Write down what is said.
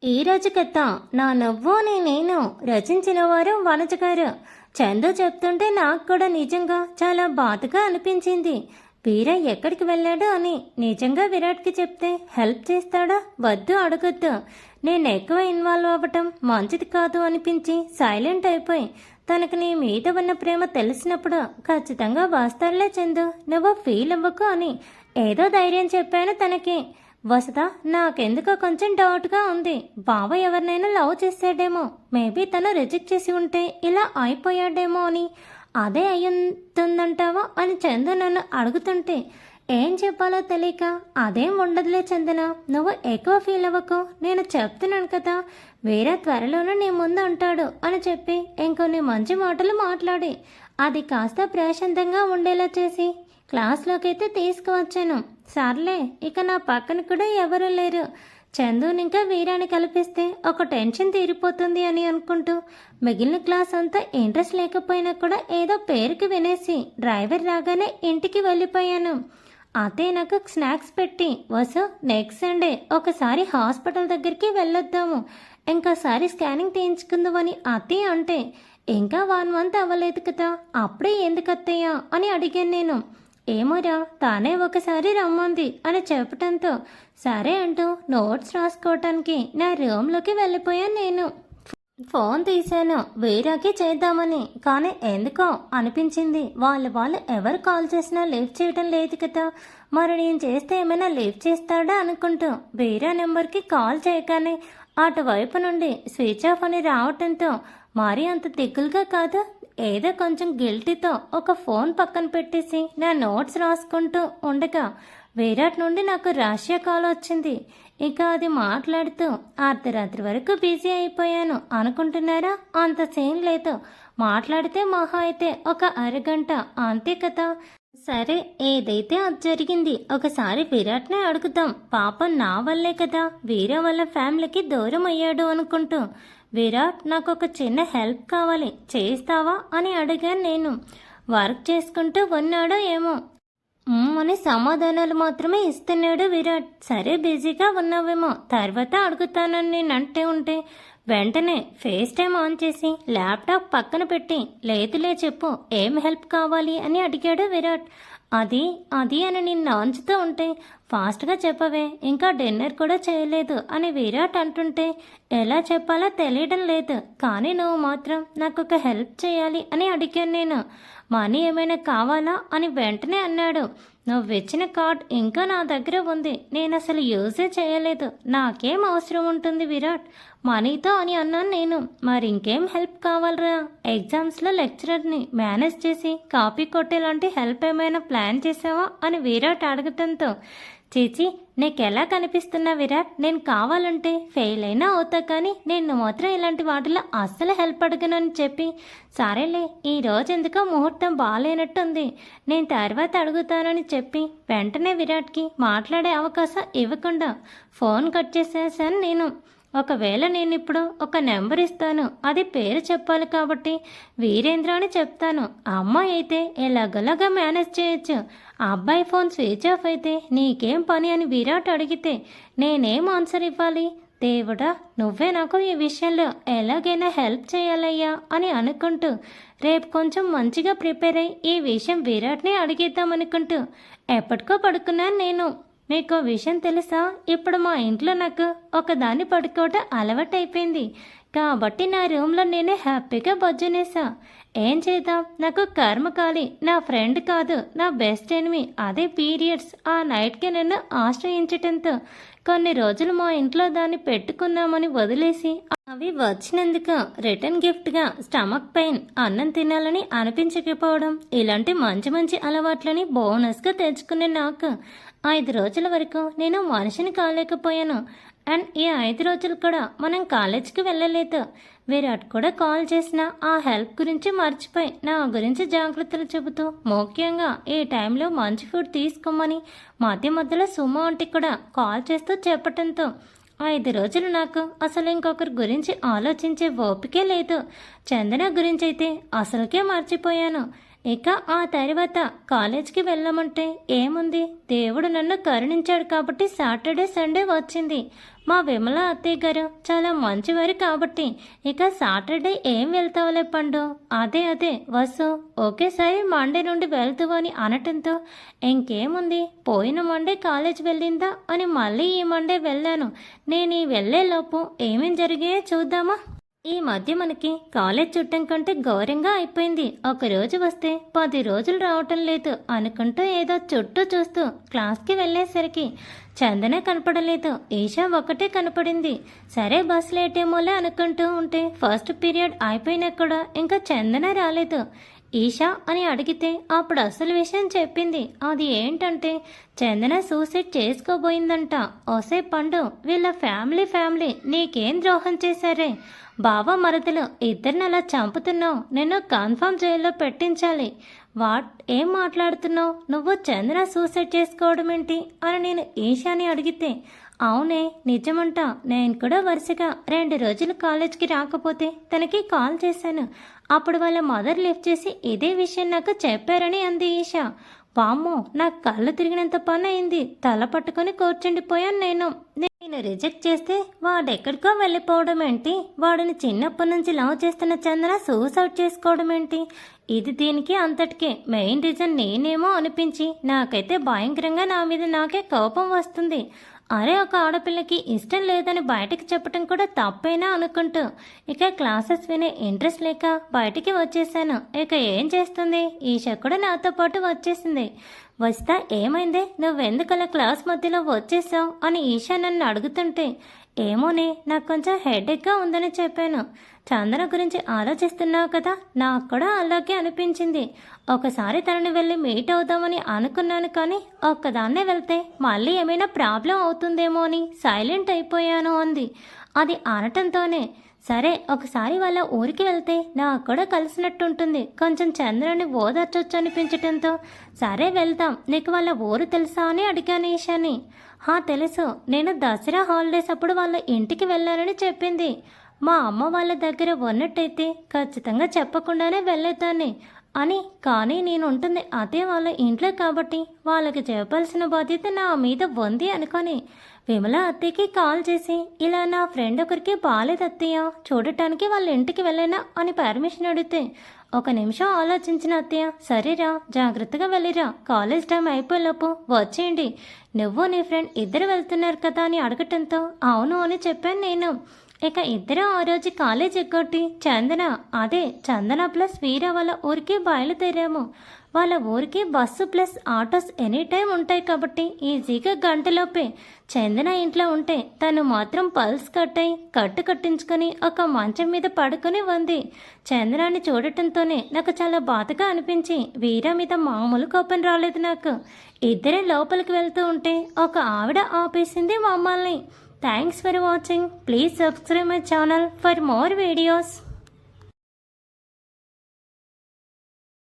ఈరోజు కథ నా నువ్వు నేను రచించిన వారు వనజ గారు. చందు చెప్తుంటే నాకు కూడా నిజంగా చాలా బాధగా అనిపించింది. వీర ఎక్కడికి వెళ్ళాడు అని. నిజంగా విరాట్కి చెప్తే హెల్ప్ చేస్తాడా? వద్దు, అడగొద్దు. నేను ఎక్కువ ఇన్వాల్వ్ అవ్వటం మంచిది కాదు అనిపించి సైలెంట్ అయిపోయి, తనకు నీ మీద ఉన్న ప్రేమ తెలిసినప్పుడు ఖచ్చితంగా వస్తాడులే చందు, నువ్వు ఫీల్ అవ్వకు అని ఏదో ధైర్యం చెప్పాను తనకి. వసుదా, నాకెందుకో కొంచెం డౌట్గా ఉంది. బావ ఎవరినైనా లవ్ చేసాడేమో, మేబీ తను రిజెక్ట్ చేసి ఉంటే ఇలా అయిపోయాడేమో అని. అదే అయ్యుంటుందంటావా అని చందు నన్ను అడుగుతుంటే ఏం చెప్పాలో తెలియక, అదేం ఉండదులే చందన, నువ్వు ఎక్కువ ఫీల్ అవ్వకు, నేను చెప్తున్నాను కదా, వేరే త్వరలోనే నీ ముందు ఉంటాడు అని చెప్పి ఇంకొన్ని మంచి మాటలు మాట్లాడి అది కాస్త ప్రశాంతంగా ఉండేలా చేసి క్లాస్లోకి అయితే తీసుకువచ్చాను. సర్లే, ఇక నా పక్కన కూడా ఎవరూ లేరు. చందుని ఇంకా వీరాన్ని కల్పిస్తే ఒక టెన్షన్ తీరిపోతుంది అని అనుకుంటూ మిగిలిన క్లాస్ అంతా ఇంట్రెస్ట్ లేకపోయినా కూడా ఏదో పేరుకి వినేసి డ్రైవర్ రాగానే ఇంటికి వెళ్ళిపోయాను. అతే నాకు స్నాక్స్ పెట్టి, వసు నెక్స్ట్ సండే ఒకసారి హాస్పిటల్ దగ్గరికి వెళ్ళొద్దాము, ఇంకోసారి స్కానింగ్ తీయించుకుందామని అతే అంటే, ఇంకా 1 మంత్ అవ్వలేదు కదా, అప్పుడే ఎందుకు అత్తయ్యా అని అడిగాను నేను. ఏమోరా, తానే ఒకసారి రమ్మంది అని చెప్పటంతో సరే అంటూ నోట్స్ రాసుకోవటానికి నా రూమ్లోకి వెళ్ళిపోయాను. నేను ఫోన్ తీశాను వీరాకి చేద్దామని, కానీ ఎందుకో అనిపించింది వాళ్ళు ఎవరు కాల్ చేసినా లిఫ్ట్ చేయడం లేదు కదా, మరి నేను చేస్తే ఏమైనా లిఫ్ట్ చేస్తాడా అనుకుంటూ వీరా నెంబర్కి కాల్ చేయగానే అటువైపు నుండి స్విచ్ ఆఫ్ అని రావటంతో మరీ అంత దిగులుగా కాదు, ఏదో కొంచెం గిల్టీతో ఒక ఫోన్ పక్కన పెట్టేసి నా నోట్స్ రాసుకుంటూ ఉండగా విరాట్ నుండి నాకు రహస్య కాల్ వచ్చింది. ఇక అది మాట్లాడుతూ అర్ధరాత్రి వరకు బిజీ అయిపోయాను అనుకుంటున్నారా? అంత సీన్ లేదు, మాట్లాడితే మహా అయితే ఒక అరగంట అంతే కదా. సరే, ఏదైతే అది జరిగింది, ఒకసారి విరాట్నే అడుగుదాం, పాపం నా వల్లే కదా వీరా వాళ్ళ ఫ్యామిలీకి దూరం అయ్యాడు అనుకుంటూ. విరాట్, నాకు ఒక చిన్న హెల్ప్ కావాలి, చేస్తావా అని అడిగాను నేను. వర్క్ చేసుకుంటూ ఉన్నాడో ఏమో అని సమాధానాలు మాత్రమే ఇస్తున్నాడు విరాట్. సరే, బిజీగా ఉన్నావేమో, తర్వాత అడుగుతానని నేను అంటే ఉంటే వెంటనే ఫేస్ టైం ఆన్ చేసి ల్యాప్టాప్ పక్కన పెట్టి, లేదులే చెప్పు, ఏం హెల్ప్ కావాలి అని అడిగాడు విరాట్. అది అది అని నిన్ను నాంచుతూ ఉంటే, ఫాస్ట్గా చెప్పవే, ఇంకా డిన్నర్ కూడా చేయలేదు అని విరాట్ అంటుంటే ఎలా చెప్పాలో తెలియడం లేదు. కానీ నువ్వు మాత్రం నాకు ఒక హెల్ప్ చేయాలి అని అడిగాను నేను. మనీ ఏమైనా కావాలా అని వెంటనే అన్నాడు. నువ్వు ఇచ్చిన కార్డ్ ఇంకా నా దగ్గర ఉంది, నేను అసలు యూజే చేయలేదు, నాకేం అవసరం ఉంటుంది విరాట్ మనీతో అని అన్నాను నేను. మరి ఇంకేం హెల్ప్ కావాలరా? ఎగ్జామ్స్లో లెక్చరర్ని మేనేజ్ చేసి కాపీ కొట్టేలాంటి హెల్ప్ ఏమైనా ప్లాన్ చేసావా అని విరాట్ అడగటంతో, చీచి, నీకెలా కనిపిస్తున్నా విరాట్, నేను కావాలంటే ఫెయిల్ అయినా అవుతా, కానీ నేను మాత్రం ఇలాంటి వాటిలో అస్సలు హెల్ప్ అడగను అని చెప్పి, సరేలే, ఈ రోజు ఎందుకో ముహూర్తం బాగాలేనట్టుంది, నేను తర్వాత అడుగుతానని చెప్పి వెంటనే విరాట్కి మాట్లాడే అవకాశం ఇవ్వకుండా ఫోన్ కట్ చేసేసాను నేను. ఒకవేళ నేను ఇప్పుడు ఒక నెంబర్ ఇస్తాను, అది పేరు చెప్పాలి కాబట్టి వీరేంద్ర అని చెప్తాను. అమ్మాయి అయితే ఎలాగోలాగా మేనేజ్ చేయొచ్చు, అబ్బాయి ఫోన్ స్విచ్ ఆఫ్ అయితే నీకేం పని అని విరాట్ అడిగితే నేనేం ఆన్సర్ ఇవ్వాలి? దేవుడా, నువ్వే నాకు ఈ విషయంలో ఎలాగైనా హెల్ప్ చేయాలయ్యా అని అనుకుంటూ రేపు కొంచెం మంచిగా ప్రిపేర్ అయ్యి ఈ విషయం విరాట్ని అడిగేద్దామనుకుంటూ ఎప్పటికో పడుకున్నాను నేను. మీకు విషయం తెలుసా, ఇప్పుడు మా ఇంట్లో నాకు ఒకదాన్ని పడుకోవటం అలవాటైపోయింది, కాబట్టి నా రూమ్లో నేనే హ్యాపీగా బొజ్జునేసా. ఏం చేద్దాం, నాకు కర్మకాలి నా ఫ్రెండ్ కాదు, నా బెస్ట్ ఎనిమి, అదే పీరియడ్స్ ఆ నైట్కి నన్ను ఆశ్రయించటంతో కొన్ని రోజులు మా ఇంట్లో దాన్ని పెట్టుకుందామని వదిలేసి అవి వచ్చినందుకు రిటర్న్ గిఫ్ట్గా స్టమక్ పెయిన్, అన్నం తినాలని అనిపించకపోవడం, ఇలాంటి మంచి మంచి అలవాట్లని బోనస్గా తెచ్చుకునే నాకు 5 రోజుల వరకు నేను మనిషిని కాలేకపోయాను. అండ్ ఈ 5 రోజులు కూడా మనం కాలేజీకి వెళ్ళలేదు. విరాట్ కూడా కాల్ చేసిన ఆ హెల్ప్ గురించి మర్చిపోయి నా గురించి జాగ్రత్తలు చెబుతూ, ముఖ్యంగా ఈ టైంలో మంచి ఫుడ్ తీసుకోమని మధ్య మధ్యలో సుమ ఆంటీ కూడా కాల్ చేస్తూ చెప్పటంతో 5 రోజులు నాకు అసలు ఇంకొకరి గురించి ఆలోచించే ఓపికే లేదు. చందన గురించి అయితే అసలుకే మర్చిపోయాను. ఇక ఆ తర్వాత కాలేజ్కి వెళ్ళమంటే ఏముంది, దేవుడు నన్ను కరుణించాడు కాబట్టి సాటర్డే సండే వచ్చింది. మా విమల అత్తయ్య గారు చాలా మంచివారు కాబట్టి ఇక సాటర్డే ఏం వెళ్తావులే పండు, అదే వసు ఒకేసారి మండే నుండి వెళ్తావు అని అనటంతో ఇంకేముంది, పోయిన మండే కాలేజ్ వెళ్ళిందా అని మళ్ళీ ఈ మండే వెళ్ళాను. నేను ఈ వెళ్ళేలోపు ఏమేం జరిగాయో చూద్దామా. ఈ మధ్య మనకి కాలేజ్ చుట్టం కంటే ఘోరంగా అయిపోయింది. ఒక రోజు వస్తే 10 రోజులు రావటం లేదు అనుకుంటూ ఏదో చుట్టూ చూస్తూ క్లాస్కి వెళ్ళేసరికి చందన కనపడలేదు, ఈషా ఒక్కటే కనపడింది. సరే బస్ లేటేమోలే అనుకుంటూ ఉంటే ఫస్ట్ పీరియడ్ అయిపోయినా కూడా ఇంకా చందన రాలేదు. ఈషా అని అడిగితే అప్పుడు అసలు విషయం చెప్పింది. అది ఏంటంటే చందన సూసైడ్ చేసుకోబోయిందంట. ఓసే పండు, వీళ్ళ ఫ్యామిలీ నీకేం ద్రోహం చేశారే, బావ మరదలు ఇద్దరిని అలా చంపుతున్నావు, నేను కన్ఫర్మ్ జైల్లో పెట్టించాలి. ఏం మాట్లాడుతున్నావు నువ్వు, చందన సూసైడ్ చేసుకోవడం ఏంటి అని నేను ఈషాని అడిగితే అవునే నిజమంట, నేను కూడా వరుసగా 2 రోజులు కాలేజ్కి రాకపోతే తనకి కాల్ చేశాను. అప్పుడు వాళ్ళ మదర్ లిఫ్ట్ చేసి ఇదే విషయం నాకు చెప్పారని అంది ఈషా. వామ్మో, నాకు కళ్ళు తిరిగినంత పని అయింది, తల పట్టుకొని కూర్చుండిపోయాను. నేను రిజెక్ట్ చేస్తే వాడెక్కడికో వెళ్ళిపోవడం ఏంటి, వాడిని చిన్నప్పటి నుంచి లవ్ చేస్తున్న చందన సూసైడ్ చేసుకోవడం ఏంటి, ఇది దీనికి అంతటికే మెయిన్ రీజన్ నేనేమో అనిపించి నాకైతే భయంకరంగా నా మీద నాకే కోపం వస్తుంది. అరే, ఒక ఆడపిల్లకి ఇష్టం లేదని బయటకు చెప్పడం కూడా తప్పేనా అనుకుంటూ ఇక క్లాసెస్ వినే ఇంట్రెస్ట్ లేక బయటికి వచ్చేసాను. ఇక ఏం చేస్తుంది, ఈషా కూడా నాతో పాటు వచ్చేసింది. వస్తా ఏమైందే, నువ్వెందుకలా క్లాస్ మధ్యలో వచ్చేసావు అని ఈషా నన్ను అడుగుతుంటే ఏమోనే, నాకు కొంచెం హెడేక్గా ఉందని చెప్పాను. చందన గురించి ఆలోచిస్తున్నావు కదా, నాకు కూడా అలాగే అనిపించింది. ఒకసారి తనని వెళ్ళి మీట్ అవుదామని అనుకున్నాను, కానీ ఒక్కదాన్నే వెళ్తే మళ్ళీ ఏమైనా ప్రాబ్లం అవుతుందేమో అని సైలెంట్ అయిపోయాను అంది. అది అనటంతోనే సరే ఒకసారి వాళ్ళ ఊరికి వెళ్తే నాకు కూడా కలిసినట్టుంటుంది, కొంచెం చంద్రని ఓదార్చొచ్చు అనిపించటంతో సరే వెళ్దాం, నీకు వాళ్ళ ఊరు తెలుసా అని అడిగాను ఈషాని. తెలుసు, నేను దసరా హాలిడేస్ అప్పుడు వాళ్ళ ఇంటికి వెళ్ళానని చెప్పింది. మా అమ్మ వాళ్ళ దగ్గర ఉన్నట్టయితే ఖచ్చితంగా చెప్పకుండానే వెళ్ళేదాన్ని అని, కానీ నేను ఉంటుంది అదే వాళ్ళ ఇంట్లో కాబట్టి వాళ్ళకి చెప్పాల్సిన బాధ్యత నా మీద ఉంది అనుకొని విమల అత్తయ్యకి కాల్ చేసి ఇలా నా ఫ్రెండ్ ఒకరికి బాలేదు అత్తయ్య, చూడటానికి వాళ్ళ ఇంటికి వెళ్ళానా అని పర్మిషన్ అడిగితే 1 నిమిషం ఆలోచించిన అత్తయ్య సరేరా జాగ్రత్తగా వెళ్ళిరా, కాలేజ్ టైం అయిపోయేలోపు వచ్చేయండి, నువ్వు నీ ఫ్రెండ్ ఇద్దరు వెళ్తున్నారు కదా అని అడగటంతో అవును అని చెప్పాను నేను. ఇక ఇద్దరం ఆ రోజు కాలేజ్ ఎగ్గొట్టి చందన ప్లస్ వీర వాళ్ళ ఊరికి బయలుదేరాము. వాళ్ళ ఊరికి bus plus autos any time ఉంటాయి కాబట్టి ఈజీగా గంటలోపే చందన ఇంట్లో ఉంటే తను మాత్రం పల్స్ కట్టించుకొని ఒక మంచం మీద పడుకొని ఉంది. చందనాన్ని చూడటంతోనే నాకు చాలా బాధగా అనిపించి వీర మీద మామూలు కోపం రాలేదు నాకు. ఇద్దరే లోపలికి వెళ్తూ ఉంటే ఒక ఆవిడ ఆపేసింది మమ్మల్ని. Thanks for watching. Please subscribe my channel for more videos.